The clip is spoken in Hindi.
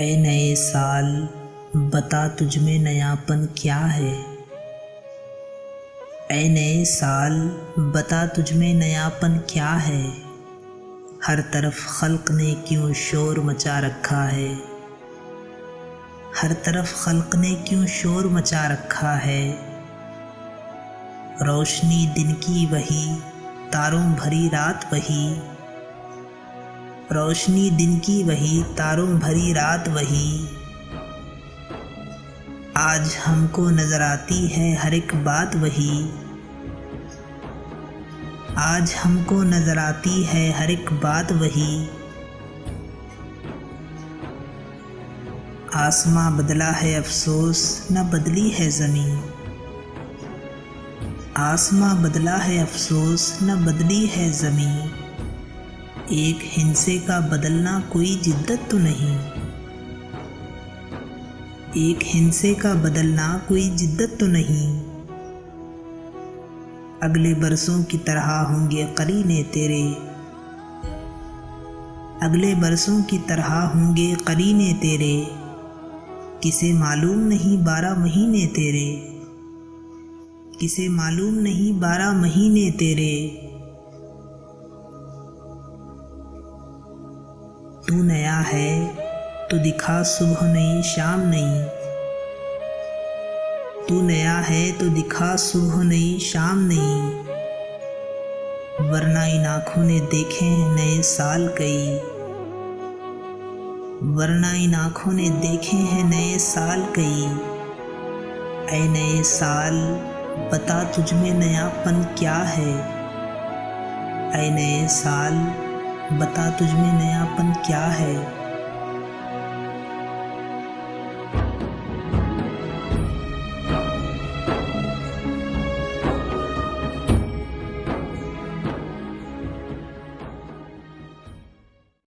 ऐ नए साल बता तुझमें नयापन क्या है। ऐ नए साल बता तुझमें नयापन क्या है। हर तरफ खल्क ने क्यों शोर मचा रखा है। हर तरफ खल्क ने क्यों शोर मचा रखा है। रोशनी दिन की वही, तारों भरी रात वही। रोशनी दिन की वही, तारों भरी रात वही। आज हमको नजर आती है हर एक बात वही। आज हमको नजर आती है हर एक बात वही। आसमां बदला है अफसोस न बदली है ज़मीं। आसमां बदला है अफसोस न बदली है ज़मीं। एक हिंसे का बदलना कोई जिद्दत तो नहीं। एक हिंसे का बदलना कोई जिद्दत तो नहीं। अगले बरसों की तरह होंगे करीने तेरे। अगले बरसों की तरह होंगे करीने तेरे। किसे मालूम नहीं 12 महीने तेरे। किसे मालूम नहीं 12 महीने तेरे। तू नया है तो दिखा सुबह नहीं शाम नहीं। तू नया है तो दिखा सुबह नहीं शाम नहीं। वरना इन आँखों ने देखे हैं नए साल कई। वरना इन आँखों ने देखे हैं नए साल कई। ऐ नए साल बता तुझमें नयापन क्या है। ऐ नए साल बता तुझमें नयापन क्या है।